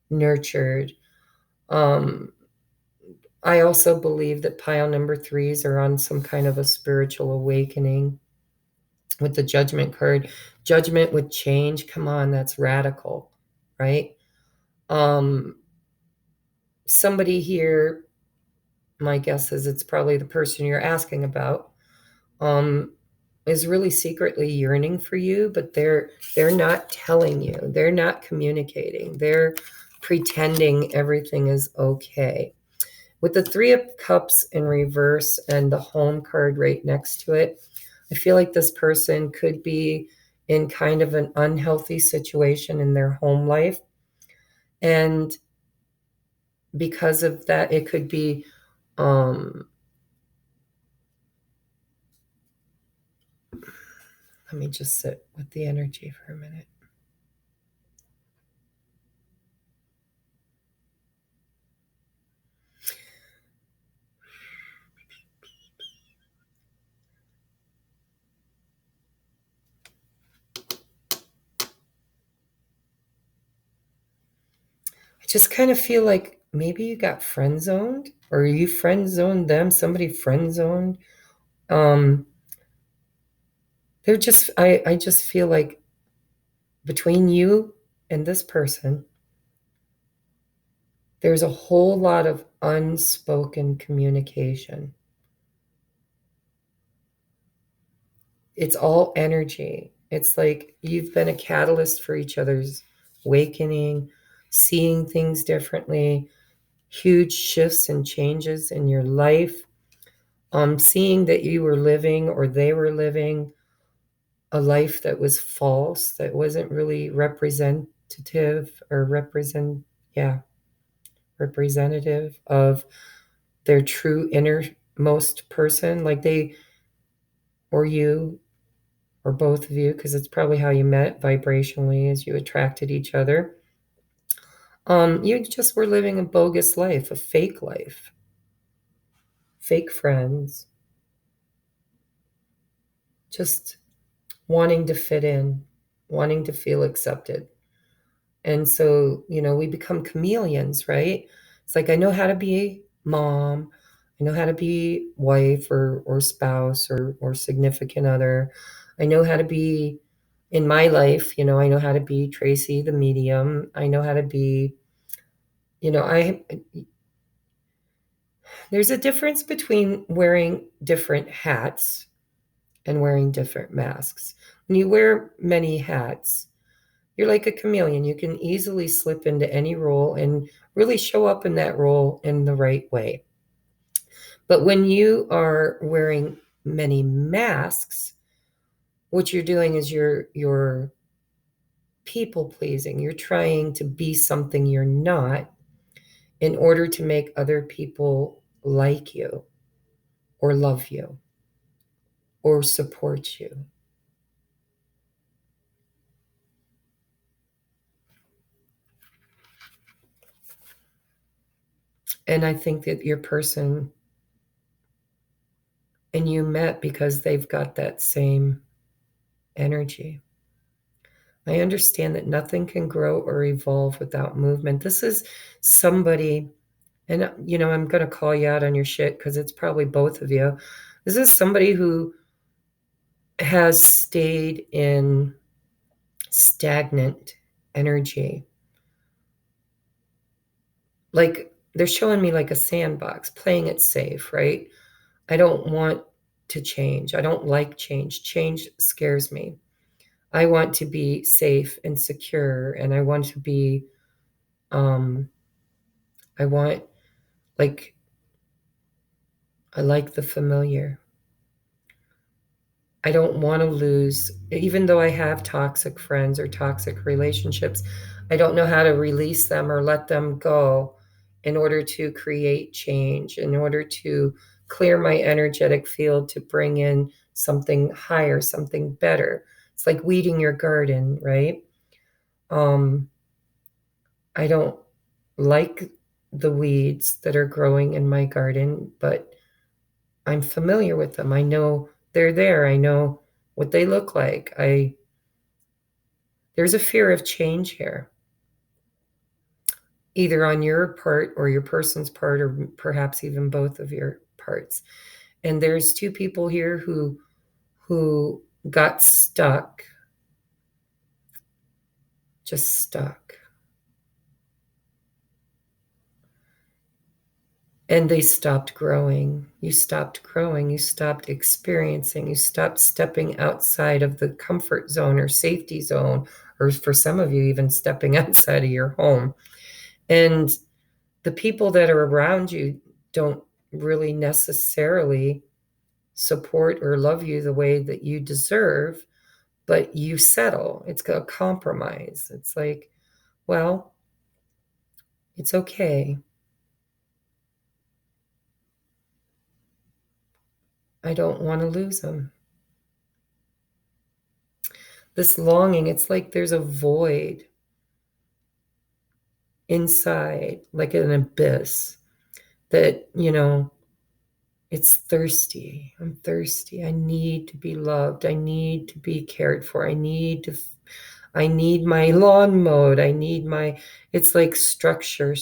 nurtured. I also believe that pile number 3s are on some kind of a spiritual awakening with the Judgment card. Judgment with change. Come on, that's radical, right? Somebody here, my guess is it's probably the person you're asking about, is really secretly yearning for you, but they're not telling you. They're not communicating. They're pretending everything is okay. With the 3 of Cups in reverse and the home card right next to it, I feel like this person could be in kind of an unhealthy situation in their home life. And because of that, it could be let me just sit with the energy for a minute. I just kind of feel like maybe you got friend zoned, or you friend zoned them, somebody friend zoned. They're just, I just feel like between you and this person, there's a whole lot of unspoken communication. It's all energy. It's like you've been a catalyst for each other's awakening, seeing things differently, huge shifts and changes in your life. Seeing that you were living, or they were living, a life that was false, that wasn't really representative or representative of their true innermost person, like they, or you, or both of you, because it's probably how you met vibrationally as you attracted each other. You just were living a bogus life, a fake life, fake friends, just wanting to fit in, wanting to feel accepted. And so, we become chameleons, right? It's like, I know how to be mom. I know how to be wife or spouse or significant other. I know how to be in my life, I know how to be Tracie, the medium. I know how to be, there's a difference between wearing different hats and wearing different masks. When you wear many hats, you're like a chameleon. You can easily slip into any role and really show up in that role in the right way. But when you are wearing many masks, what you're doing is you're people pleasing. You're trying to be something you're not in order to make other people like you or love you or support you. And I think that your person and you met because they've got that same energy. I understand that nothing can grow or evolve without movement. This is somebody, and I'm going to call you out on your shit because it's probably both of you. This is somebody who has stayed in stagnant energy. Like they're showing me like a sandbox, playing it safe, right? I don't want to change. I don't like change. Change scares me. I want to be safe and secure, and I want to be, I want, like, I like the familiar. I don't want to lose, even though I have toxic friends or toxic relationships, I don't know how to release them or let them go in order to create change, in order to clear my energetic field to bring in something higher, something better. It's like weeding your garden, right? Um, I don't like the weeds that are growing in my garden, but I'm familiar with them. I know they're there. I know what they look like. There's a fear of change here, either on your part or your person's part, or perhaps even both of your parts. And there's two people here who got stuck, just stuck. And they stopped growing. You stopped growing. You stopped experiencing. You stopped stepping outside of the comfort zone or safety zone, or for some of you, even stepping outside of your home. And the people that are around you don't really necessarily support or love you the way that you deserve, but you settle. It's a compromise. It's like, well, it's okay. I don't want to lose them. This longing, it's like there's a void inside, like an abyss that, it's thirsty. I'm thirsty. I need to be loved. I need to be cared for. I need my lawn mowed. It's like structure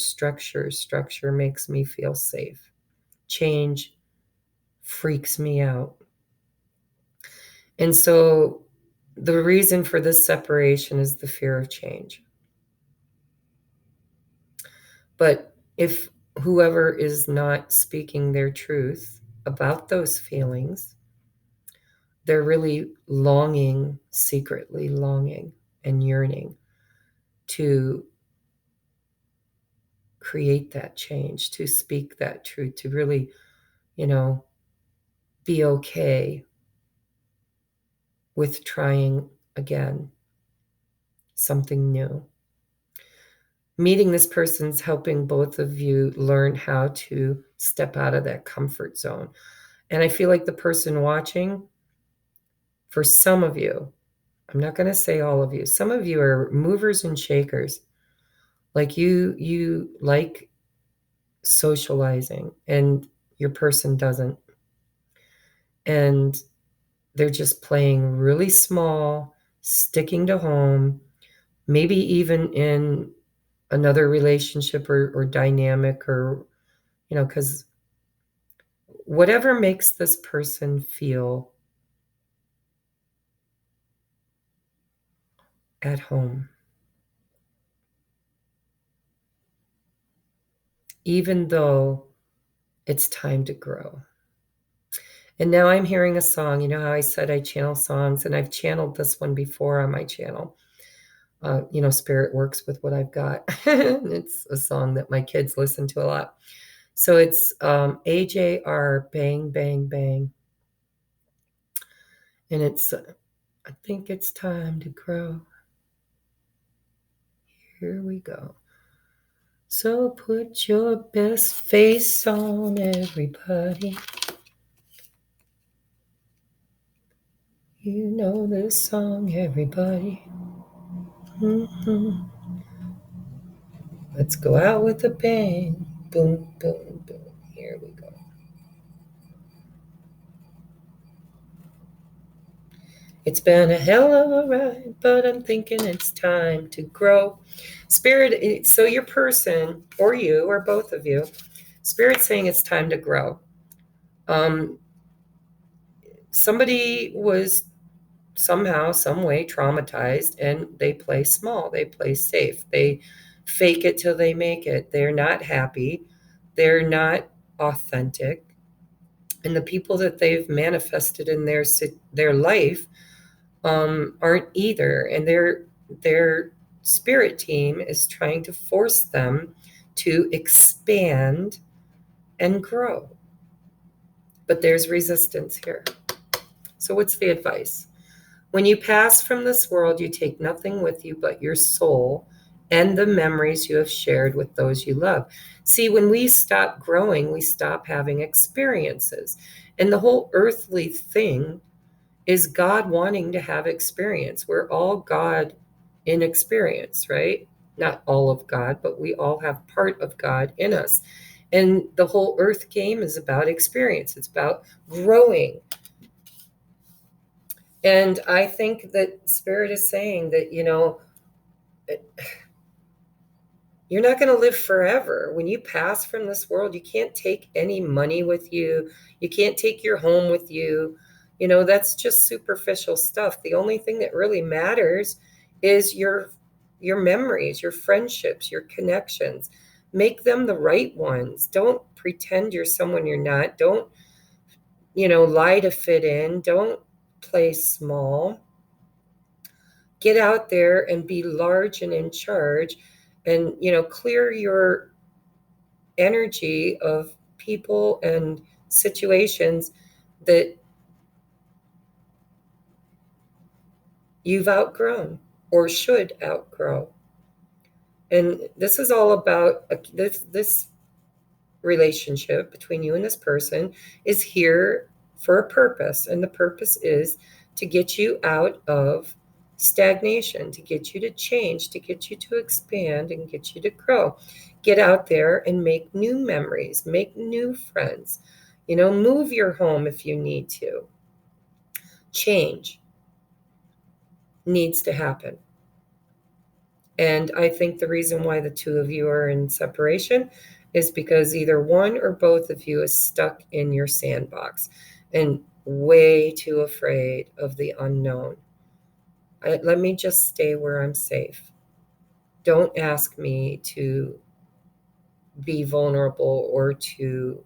makes me feel safe. Change freaks me out. And so the reason for this separation is the fear of change. But if whoever is not speaking their truth about those feelings, they're really longing, secretly longing and yearning to create that change, to speak that truth, to really, be okay with trying again, something new. Meeting this person's helping both of you learn how to step out of that comfort zone. And I feel like the person watching, for some of you, I'm not going to say all of you, some of you are movers and shakers. Like you like socializing and your person doesn't. And they're just playing really small, sticking to home, maybe even in another relationship or dynamic, or, because whatever makes this person feel at home, even though it's time to grow. And now I'm hearing a song. You know how I said I channel songs, and I've channeled this one before on my channel. Spirit works with what I've got. It's a song that my kids listen to a lot. So it's AJR, Bang, Bang, Bang. And it's, I think it's time to grow. Here we go. So put your best face on, everybody. You know this song, everybody. Mm-hmm. Let's go out with a bang. Boom, boom, boom. Here we go. It's been a hell of a ride, but I'm thinking it's time to grow. Spirit, so your person, or you, or both of you, Spirit's saying it's time to grow. Somebody was somehow, some way traumatized, and they play small, they play safe, they fake it till they make it. They're not happy, they're not authentic, and the people that they've manifested in their life aren't either. And their spirit team is trying to force them to expand and grow. But there's resistance here. So what's the advice? When you pass from this world, you take nothing with you but your soul and the memories you have shared with those you love. See, when we stop growing, we stop having experiences. And the whole earthly thing is God wanting to have experience. We're all God in experience, right? Not all of God, but we all have part of God in us. And the whole earth game is about experience. It's about growing. And I think that Spirit is saying that, you're not going to live forever. When you pass from this world, you can't take any money with you. You can't take your home with you. That's just superficial stuff. The only thing that really matters is your memories, your friendships, your connections. Make them the right ones. Don't pretend you're someone you're not. Don't, lie to fit in. Don't play small. Get out there and be large and in charge, and clear your energy of people and situations that you've outgrown or should outgrow. And this is all about this relationship between you and this person is here for a purpose, and the purpose is to get you out of stagnation, to get you to change, to get you to expand, and get you to grow. Get out there and make new memories, make new friends, move your home if you need to. Change needs to happen. And I think the reason why the two of you are in separation is because either one or both of you is stuck in your sandbox and way too afraid of the unknown. Let me just stay where I'm safe. Don't ask me to be vulnerable or to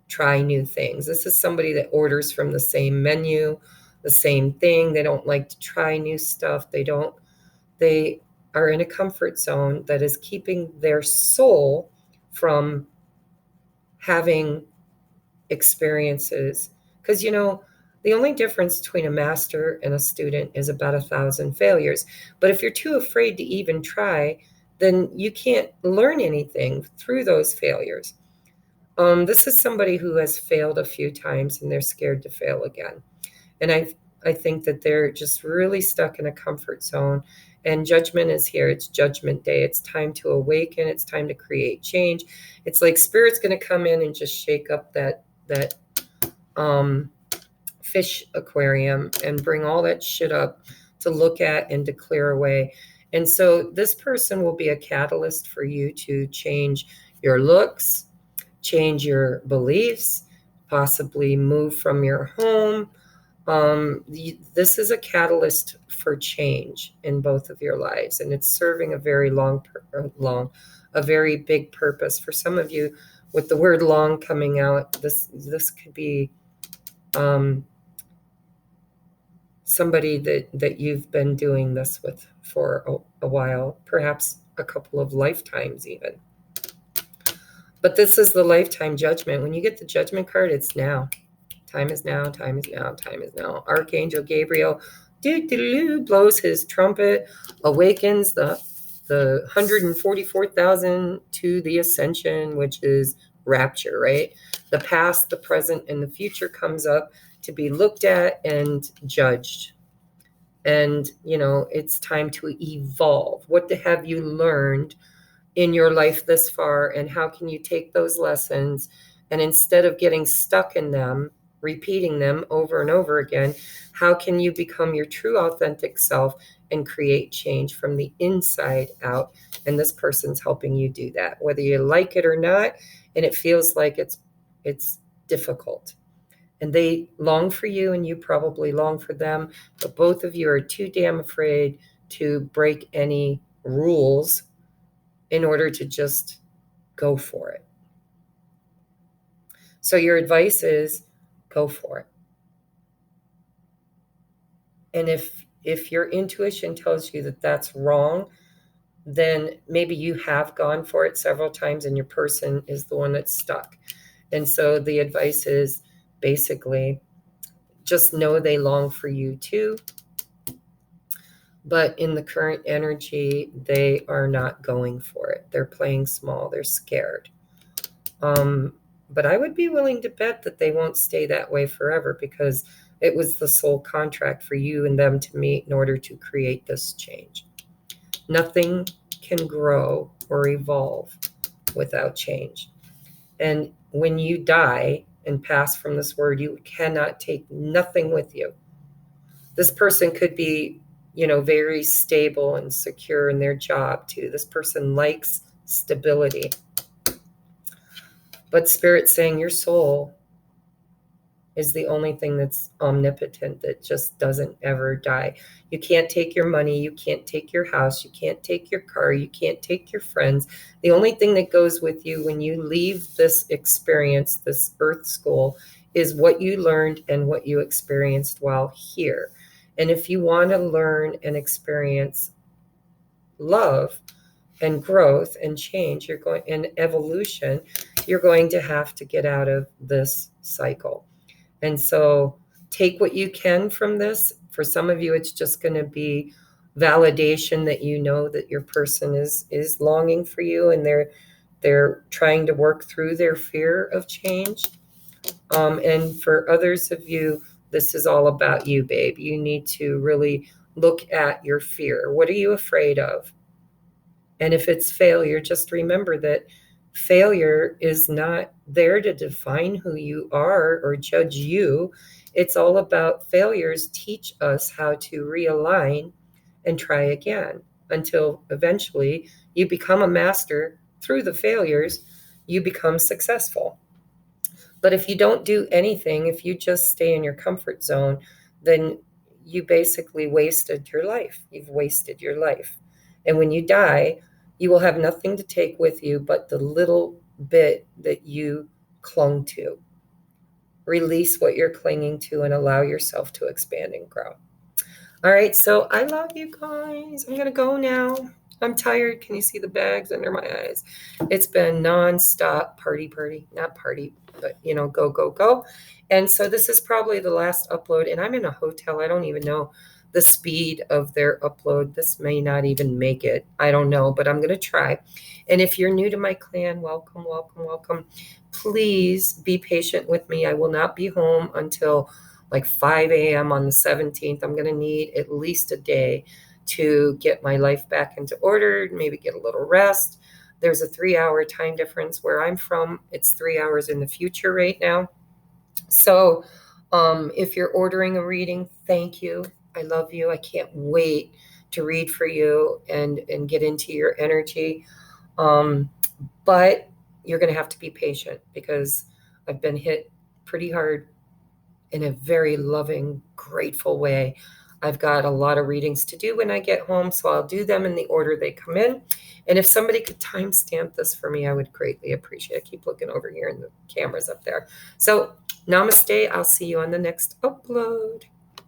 try new things. This is somebody that orders from the same menu, the same thing. They don't like to try new stuff. They are in a comfort zone that is keeping their soul from having experiences. Because, the only difference between a master and a student is about 1,000 failures. But if you're too afraid to even try, then you can't learn anything through those failures. This is somebody who has failed a few times and they're scared to fail again. And I think that they're just really stuck in a comfort zone. And judgment is here. It's judgment day. It's time to awaken. It's time to create change. It's like Spirit's going to come in and just shake up that fish aquarium and bring all that shit up to look at and to clear away. And so this person will be a catalyst for you to change your looks, change your beliefs, possibly move from your home. This is a catalyst for change in both of your lives, and it's serving a very a very big purpose. For some of you, with the word long coming out, this could be somebody that you've been doing this with for a while, perhaps a couple of lifetimes even. But this is the lifetime judgment. When you get the judgment card, it's now. Time is now, time is now, time is now. Archangel Gabriel blows his trumpet, awakens the 144,000 to the ascension, which is rapture, right? The past, the present, and the future comes up to be looked at and judged. And, it's time to evolve. What have you learned in your life this far, and how can you take those lessons and instead of getting stuck in them, repeating them over and over again, how can you become your true authentic self and create change from the inside out? And this person's helping you do that, whether you like it or not, and it feels like it's difficult. And they long for you, and you probably long for them, but both of you are too damn afraid to break any rules in order to just go for it. So your advice is go for it. And if your intuition tells you that that's wrong, then maybe you have gone for it several times and your person is the one that's stuck. And so the advice is basically just know they long for you too. But in the current energy, they are not going for it. They're playing small. They're scared. But I would be willing to bet that they won't stay that way forever, because it was the soul contract for you and them to meet in order to create this change. Nothing can grow or evolve without change. And when you die and pass from this world, you cannot take nothing with you. This person could be, very stable and secure in their job too. This person likes stability. But Spirit's saying your soul is the only thing that's omnipotent, that just doesn't ever die. You can't take your money. You can't take your house. You can't take your car. You can't take your friends. The only thing that goes with you when you leave this experience, this earth school, is what you learned and what you experienced while here. And if you want to learn and experience love and growth and change, and evolution, you're going to have to get out of this cycle. And so take what you can from this. For some of you, it's just going to be validation that you know that your person is longing for you, and they're trying to work through their fear of change. And for others of you, this is all about you, babe. You need to really look at your fear. What are you afraid of? And if it's failure, just remember that failure is not there to define who you are or judge you. It's all about failures teach us how to realign and try again until eventually you become a master. Through the failures, you become successful. But if you don't do anything, if you just stay in your comfort zone, then you basically wasted your life. You've wasted your life. And when you die, you will have nothing to take with you but the little bit that you clung to. Release what you're clinging to and allow yourself to expand and grow. All right, so I love you guys. I'm going to go now. I'm tired. Can you see the bags under my eyes? It's been nonstop party, not party, but go, go, go. And so this is probably the last upload, and I'm in a hotel. I don't even know the speed of their upload. This may not even make it. I don't know, but I'm going to try. And if you're new to my clan, welcome, welcome, welcome. Please be patient with me. I will not be home until like 5 a.m. on the 17th. I'm going to need at least a day to get my life back into order, maybe get a little rest. There's a 3-hour time difference where I'm from. It's 3 hours in the future right now. So if you're ordering a reading, thank you. I love you. I can't wait to read for you and get into your energy. But you're going to have to be patient, because I've been hit pretty hard in a very loving, grateful way. I've got a lot of readings to do when I get home, so I'll do them in the order they come in. And if somebody could timestamp this for me, I would greatly appreciate it. I keep looking over here and the camera's up there. So namaste. I'll see you on the next upload.